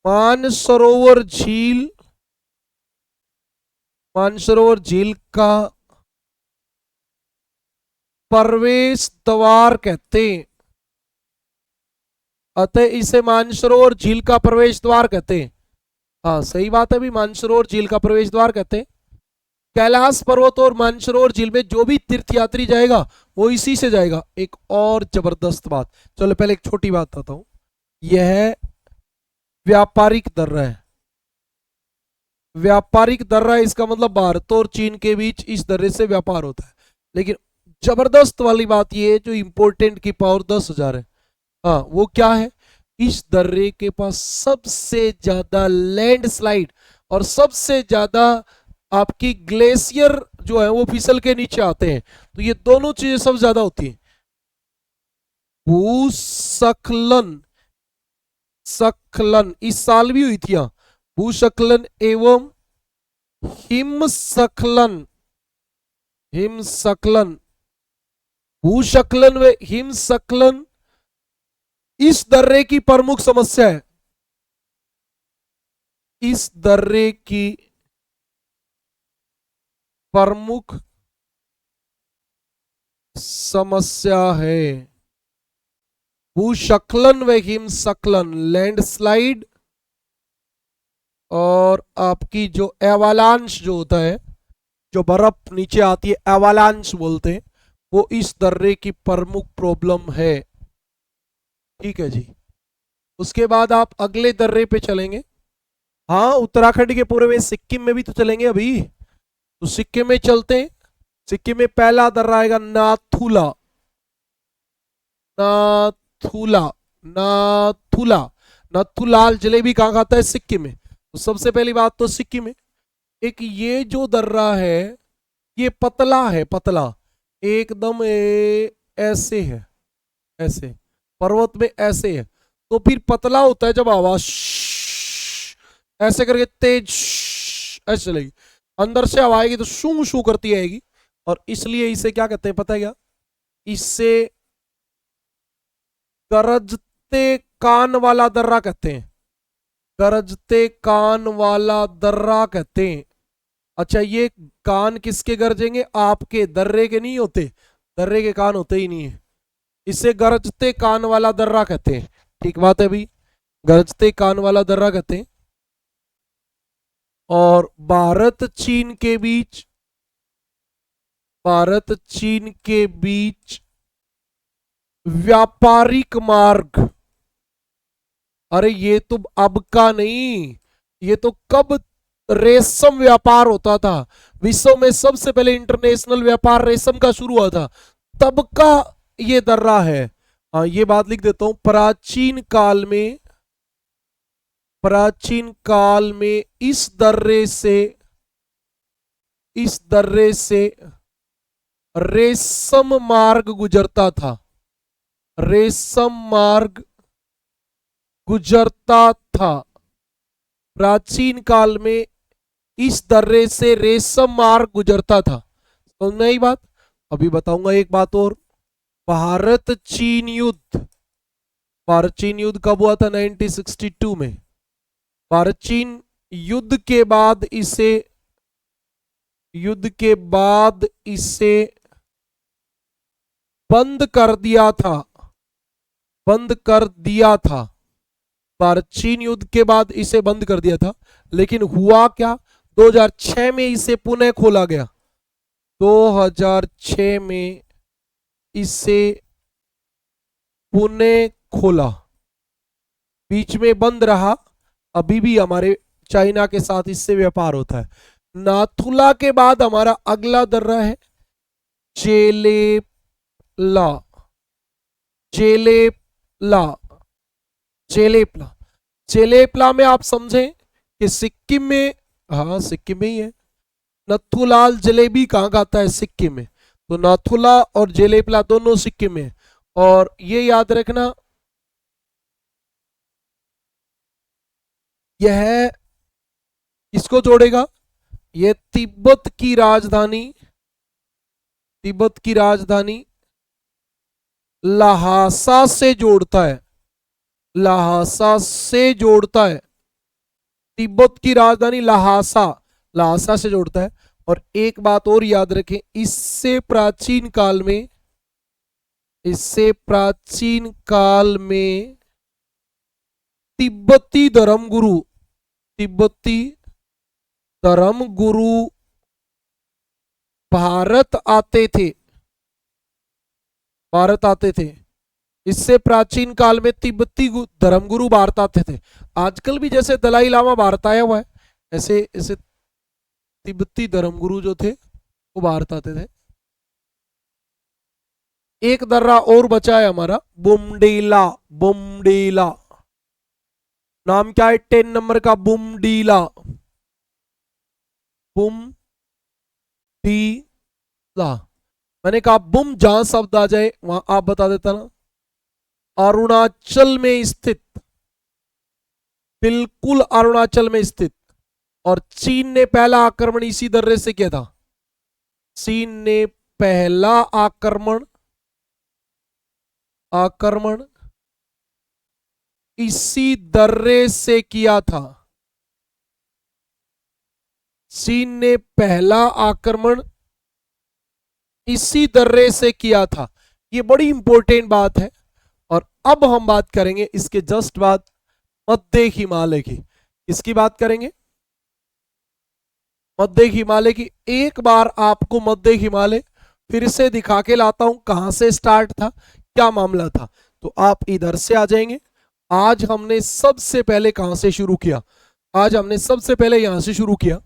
मानसरोवर झील, मानसरोवर झील का प्रवेश द्वार कहते हैं। अतः इसे मानसरोवर झील का प्रवेश द्वार कहते हैं। हाँ सही बात है भी, मानसरोवर झील का प्रवेश द्वार कहते हैं। कैलाश पर्वत और मानसरोवर झील में जो भी तीर्थयात्री जाएगा वो इसी से जाएगा। एक और जबरदस्त बात, चलो पहले एक छोटी बात बताता हूं। यह व्यापारिक दर्रा है। व्यापारिक दर्रा है, इसका मतलब भारत और चीन के बीच इस दर्रे से व्यापार होता है। लेकिन जबरदस्त वाली बात यह है, जो इंपोर्टेंट की पावर 10,000 है, हाँ वो क्या है? इस दर्रे के पास सबसे ज्यादा लैंडस्लाइड और सबसे ज्यादा आपकी ग्लेशियर जो है वो फिसल के नीचे आते हैं। तो ये दोनों चीजें सबसे ज्यादा होती हैं। भूस्खलन, स्खलन इस साल भी हुई थी। यहाँ भूस्खलन एवं हिमस्खलन, हिमस्खलन, भूस्खलन व हिमस्खलन इस दर्रे की प्रमुख समस्या है। इस दर्रे की प्रमुख समस्या है। भूस्खलन व हिमस्खलन, लैंडस्लाइड और आपकी जो एवालांच जो होता है, जो बर्फ नीचे आती है एवालांच बोलते हैं, वो इस दर्रे की प्रमुख प्रॉब्लम है। ठीक है जी। उसके बाद आप अगले दर्रे पे चलेंगे। हाँ उत्तराखंड के पूरे में सिक्किम में भी तो चलेंगे अभी, तो सिक्किम में चलते हैं। सिक्किम में पहला दर्रा आएगा नाथुला, नाथुला, नाथुला। नथुलाल जलेबी कहाँ खाता है? सिक्किम में। तो सबसे पहली बात तो सिक्किम में एक ये जो दर्रा है ये पतला है, पतला एकदम ऐसे है, ऐसे पर्वत में ऐसे है। तो फिर पतला होता है जब आवाज ऐसे करके तेज ऐसे चलेगी, अंदर से हवा आएगी तो शू शू करती आएगी। और इसलिए इसे क्या कहते हैं पता है क्या? इससे गरजते कान वाला दर्रा कहते हैं, गरजते कान वाला दर्रा कहते हैं। अच्छा, ये कान किसके गरजेंगे? आपके। दर्रे के नहीं होते, दर्रे के कान होते ही नहीं है। इसे गरजते कान वाला दर्रा कहते हैं। ठीक बात है भाई, गरजते कान वाला दर्रा कहते हैं। और भारत चीन के बीच व्यापारिक मार्ग, अरे ये तो अब का नहीं, ये तो कब रेशम व्यापार होता था, विश्व में सबसे पहले इंटरनेशनल व्यापार रेशम का शुरू हुआ था, तब का ये दर्रा है। हाँ, ये बात लिख देता हूं। प्राचीन काल में इस दर्रे से रेशम मार्ग गुजरता था, रेशम मार्ग गुजरता था। प्राचीन काल में इस दर्रे से रेशम मार्ग गुजरता था। समझ में आई बात? अभी बताऊंगा एक बात और। भारत चीन युद्ध कब हुआ था? 1962 में। भारत चीन युद्ध के बाद इसे बंद कर दिया था। भारत चीन युद्ध के बाद इसे बंद कर दिया था, लेकिन हुआ क्या? 2006 में इसे पुनः खोला गया। 2006 में इसे पुनः खोला, बीच में बंद रहा। अभी भी हमारे चाइना के साथ इससे व्यापार होता है। नाथुला के बाद हमारा अगला दर्रा है चेलेपला। चेलेपला में आप समझें कि सिक्किम में, हाँ सिक्किम में ही है। नथुलाल जलेबी कहाँ का आता है? सिक्किम में। तो नाथुला और जेलेपला दोनों सिक्किम में। और ये याद रखना, यह किसको जोड़ेगा? यह तिब्बत की राजधानी लहासा से जोड़ता है। तिब्बत की राजधानी लहासा से जोड़ता है। और एक बात और याद रखें, इससे प्राचीन काल में तिब्बती धर्मगुरु भारत आते थे। इससे प्राचीन काल में तिब्बती धर्मगुरु भारत आते थे। आजकल भी जैसे दलाई लामा भारत आया हुआ है, ऐसे तिब्बती धर्मगुरु जो थे वो भारत आते थे। एक दर्रा और बचा है हमारा, बुमडीला। नाम क्या है? 10 नंबर का बुमडीला। मैंने कहा बुम, जहां शब्द आ जाए वहां आप बता देता ना। अरुणाचल में स्थित, बिल्कुल अरुणाचल में स्थित। और चीन ने पहला आक्रमण इसी दर्रे से किया था। चीन ने पहला आक्रमण इसी दर्रे से किया था। चीन ने पहला आक्रमण इसी दर्रे से किया था। ये बड़ी इंपॉर्टेंट बात है। और अब हम बात करेंगे इसके जस्ट बाद मध्य हिमालय की। इसकी बात करेंगे मध्य हिमालय की। एक बार आपको मध्य हिमालय फिर से दिखा के लाता हूं, कहां से स्टार्ट था, क्या मामला था। तो आप इधर से आ जाएंगे। आज हमने सबसे पहले कहां से शुरू किया? आज हमने सबसे पहले यहां से शुरू किया।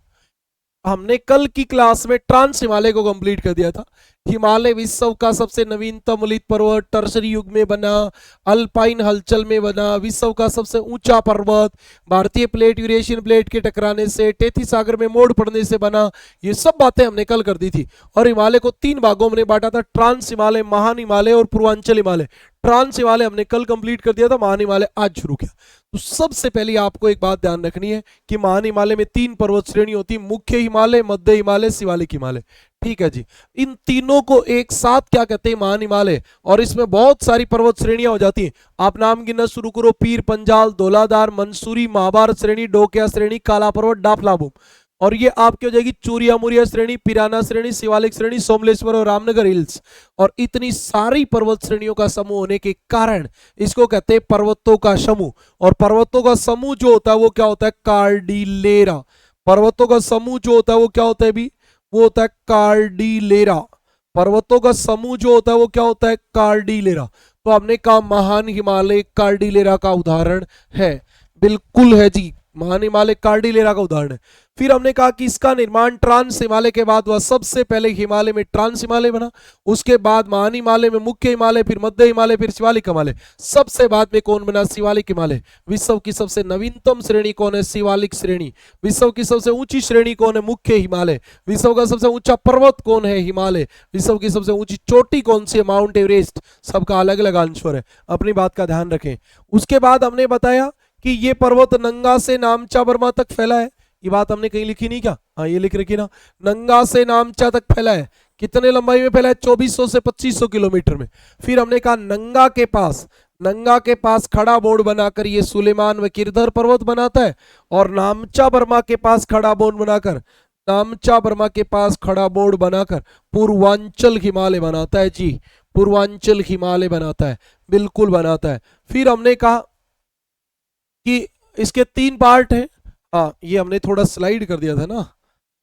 हमने कल की क्लास में ट्रांस हिमालय को कंप्लीट कर दिया था। हिमालय विश्व का सबसे नवीनतम लित पर्वत, टर्सरी युग में बना, अल्पाइन हलचल में बना, विश्व का सबसे ऊंचा पर्वत, भारतीय प्लेट यूरेशियन प्लेट के टकराने से, टेथी सागर में मोड़ पड़ने से बना। ये सब बातें हमने कल कर दी थी। और हिमालय को 3 भागों में बांटा था, ट्रांस हिमालय, महान हिमालय और पूर्वांचल हिमालय। ट्रांस हिमालय हमने कल कंप्लीट कर दिया था, महान हिमालय आज शुरू किया। तो सबसे पहले आपको एक बात ध्यान रखनी है कि महान हिमालय में 3 पर्वत श्रेणी होती है, मुख्य हिमालय, मध्य हिमालय, शिवालिक हिमालय। ठीक है जी। इन तीनों को एक साथ क्या कहते हैं? महान हिमालय। और इसमें बहुत सारी पर्वत श्रेणियां हो जाती हैं। आप नाम गिनना शुरू करो, पीर पंजाल, धौलाधार, मंसूरी, महाभारत श्रेणी, डोकिया श्रेणी, काला पर्वत, डाफलाबूम। और ये आपकी हो जाएगी चूरिया मुरिया श्रेणी, पिराना श्रेणी, शिवालिक श्रेणी, सोमलेश्वर और रामनगर हिल्स। और इतनी सारी पर्वत श्रेणियों का समूह होने के कारण इसको कहते हैं पर्वतों का समूह। और पर्वतों का समूह जो होता है वो क्या होता है, कार्डिलेरा। पर्वतों का समूह जो होता है वो क्या होता है भी, वो होता है कार्डिलेरा। पर्वतों का समूह जो होता है वो क्या होता है, कार्डिलेरा। तो हमने कहा महान हिमालय कार्डिलेरा का उदाहरण है, बिल्कुल है जी, महान हिमालय कार्डिलेरा का उदाहरण है। फिर हमने कहा कि इसका निर्माण ट्रांस हिमालय के बाद हुआ, सबसे पहले हिमालय में ट्रांस हिमालय बना, उसके बाद महान हिमालय में मुख्य हिमालय, फिर मध्य हिमालय, फिर शिवालिक हिमालय, सबसे बाद में कौन बना, शिवालिक हिमालय। विश्व की सबसे नवीनतम श्रेणी कौन है, शिवालिक श्रेणी। विश्व की सबसे ऊंची श्रेणी कौन है, मुख्य हिमालय। विश्व का सबसे ऊंचा पर्वत कौन है, हिमालय। विश्व की सबसे ऊंची चोटी कौन सी है, माउंट एवरेस्ट। सबका अलग अलग आंसर है, अपनी बात का ध्यान रखें। उसके बाद हमने बताया कि ये पर्वत नंगा से नामचा बर्मा तक फैला है। ये बात हमने कहीं लिखी नहीं क्या, हाँ ये लिख रखी ना, नंगा से नामचा तक फैला है। कितने लंबाई में फैला है, 2400 से 2500 किलोमीटर में। फिर हमने कहा नंगा के पास खड़ा बोर्ड बनाकर ये सुलेमान व किरधर पर्वत बनाता है, और नामचा बर्मा के पास खड़ा बोर्ड बनाकर पूर्वांचल हिमालय बनाता है जी, पूर्वांचल हिमालय बनाता है, बिल्कुल बनाता है। फिर हमने कहा कि इसके 3 पार्ट हैं, हाँ ये हमने थोड़ा स्लाइड कर दिया था ना,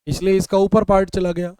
इसलिए इसका ऊपर पार्ट चला गया।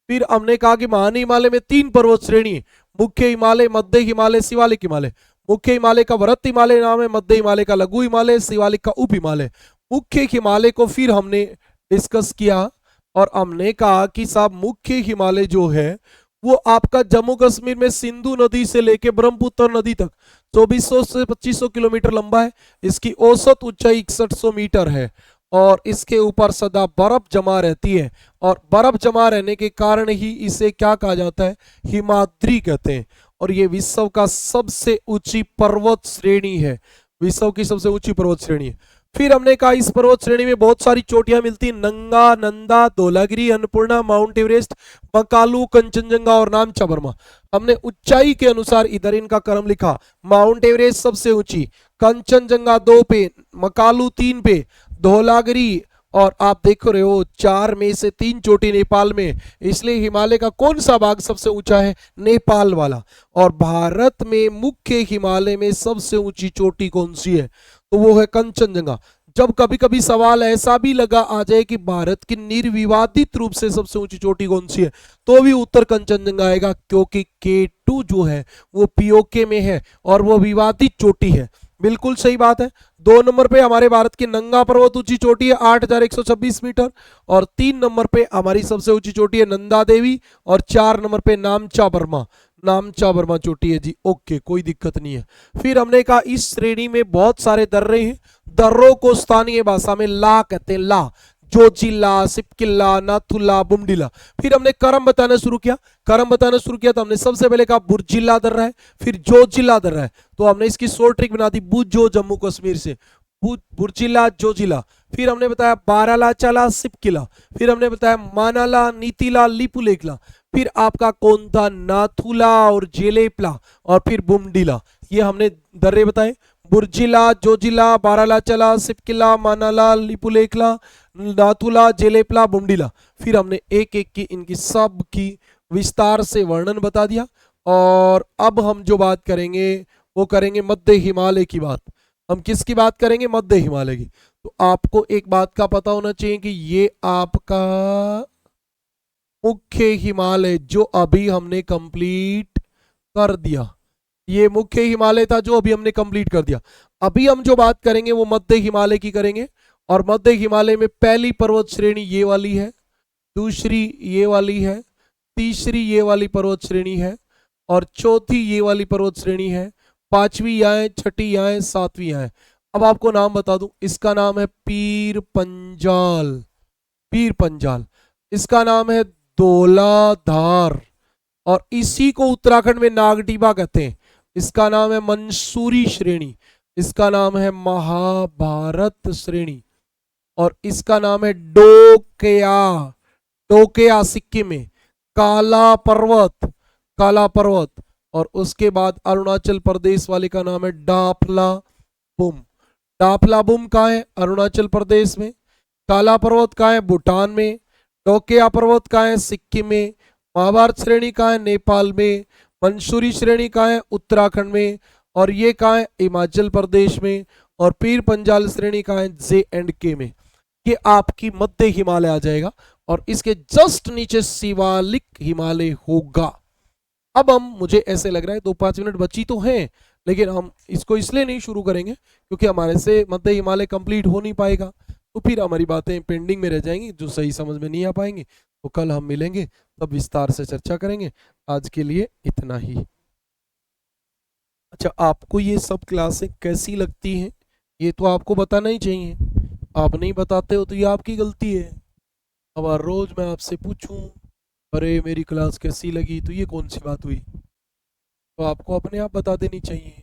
फिर हमने कहा कि महान हिमालय में 3 पर्वत श्रेणी, मुख्य हिमालय, मध्य हिमालय, शिवालिक हिमालय। मुख्य हिमालय का वृत्त हिमालय नाम है, मध्य हिमालय का लघु हिमालय, शिवालिक का उप हिमालय। मुख्य हिमालय को फिर हमने डिस्कस किया और हमने कहा कि साहब मुख्य हिमालय जो है वो आपका जम्मू कश्मीर में सिंधु नदी से लेके ब्रह्मपुत्र नदी तक 2400 से 2500 किलोमीटर लंबा है। इसकी औसत ऊंचाई 6100 मीटर है और इसके ऊपर सदा बर्फ जमा रहती है, और बर्फ जमा रहने के कारण ही इसे क्या कहा जाता है, हिमाद्री कहते हैं। और ये विश्व का सबसे ऊंची पर्वत श्रेणी है, विश्व की सबसे ऊंची पर्वत श्रेणी है। फिर हमने कहा इस पर्वत श्रेणी में बहुत सारी चोटियां मिलती, नंगा, नंदा, धौलागिरी, अन्नपूर्णा, माउंट एवरेस्ट, मकालू, कंचनजंगा और नामचा बर्मा। हमने ऊंचाई के अनुसार इधर इनका क्रम लिखा, माउंट एवरेस्ट सबसे ऊंची, कंचनजंगा 2 पे, मकालू 3 पे, धौलागिरी और आप देख रहे हो 4 में से 3 चोटी नेपाल में, इसलिए हिमालय का कौन सा भाग सबसे ऊंचा है, नेपाल वाला। और भारत में मुख्य हिमालय में सबसे ऊंची चोटी कौन सी है, तो वो है कंचनजंगा। जब कभी कभी सवाल ऐसा भी लगा आ जाए कि भारत की निर्विवादित रूप से सबसे ऊंची चोटी कौन सी है, तो भी उत्तर कंचनजंगा आएगा, क्योंकि K2 जो है वो पीओके में है और वो विवादित चोटी है। बिल्कुल सही बात है। 2 नंबर पे हमारे भारत की नंगा पर्वत ऊंची चोटी है 8126 मीटर, और 3 नंबर पे हमारी सबसे ऊंची चोटी है नंदा देवी, और 4 नंबर पे नामचा बर्मा चोटी है जी। ओके, कोई दिक्कत नहीं है। फिर हमने कहा इस श्रेणी में बहुत सारे दर्रे हैं, दर्रों को स्थानीय भाषा में ला कहते हैं, ला, जोजिला, सिपकिल्ला, नाथुला, बुमडिला। फिर हमने क्रम बताना शुरू किया, तो हमने सबसे पहले कहा बुर्जिला दर्रा है, फिर जोजिला दर्रा है, तो हमने इसकी शॉर्ट ट्रिक बना दी बुजो, जम्मू कश्मीर से बुर्जिला, जोजिला। फिर हमने बताया बारालाचाला, सिपकिला। फिर हमने बताया मानाला, नीतिला, लिपुलेखला। फिर आपका कौन था, नाथुला और जेलेपला, और फिर बुमडिला। ये हमने दर्रे बताए, बुर्जिला, जोजिला, बारालाचाला, सिपकिला, मानाला, लिपुलेखला, नाथुला, जेलेपला, बुमडिला। फिर हमने एक एक की इनकी सब की विस्तार से वर्णन बता दिया। और अब हम जो बात करेंगे वो करेंगे मध्य हिमालय की बात। हम किसकी बात करेंगे, मध्य हिमालय की। तो आपको एक बात का पता होना चाहिए कि ये आपका मुख्य हिमालय जो अभी हमने कंप्लीट कर दिया, ये मुख्य हिमालय था जो अभी हमने कंप्लीट कर दिया। अभी हम जो बात करेंगे वो मध्य हिमालय की करेंगे, और मध्य हिमालय में पहली पर्वत श्रेणी ये वाली है, दूसरी ये वाली है, तीसरी ये वाली पर्वत श्रेणी है, और चौथी ये वाली पर्वत श्रेणी है, 5वीं यहाँ है, 6ठी यहाँ है, 7वीं यहाँ है। अब आपको नाम बता दूं, इसका नाम है पीर पंजाल, इसका नाम है धौलाधार, और इसी को उत्तराखंड में नागटिबा कहते हैं। इसका नाम है मंसूरी श्रेणी, इसका नाम है महाभारत श्रेणी, और इसका नाम है डोकेया सिक्किम में, काला पर्वत, और उसके बाद अरुणाचल प्रदेश वाले का नाम है डाफला बुम कहाँ है, अरुणाचल प्रदेश में। काला पर्वत कहाँ है? भूटान में। डोकिया पर्वत कहाँ है? सिक्किम में। महाभारत श्रेणी कहाँ है? नेपाल में। मंसूरी श्रेणी कहाँ है? उत्तराखंड में। और ये कहाँ है? हिमाचल प्रदेश में। और पीर पंजाल श्रेणी कहाँ है? JNK में। ये आपकी मध्य हिमालय आ जाएगा और इसके जस्ट नीचे शिवालिक हिमालय होगा। अब हम, मुझे ऐसे लग रहा है 2-5 मिनट बची तो हैं, लेकिन हम इसको इसलिए नहीं शुरू करेंगे क्योंकि हमारे से मध्य हिमालय कंप्लीट हो नहीं पाएगा, तो फिर हमारी बातें पेंडिंग में रह जाएंगी जो सही समझ में नहीं आ पाएंगी। तो कल हम मिलेंगे, तब विस्तार से चर्चा करेंगे। आज के लिए इतना ही। अच्छा, आपको ये सब क्लासें कैसी लगती हैं ये तो आपको बताना ही चाहिए। आप नहीं बताते हो तो ये आपकी गलती है। अब हर रोज मैं आपसे पूछूं अरे मेरी क्लास कैसी लगी, तो ये कौन सी बात हुई? तो आपको अपने आप बता देनी चाहिए।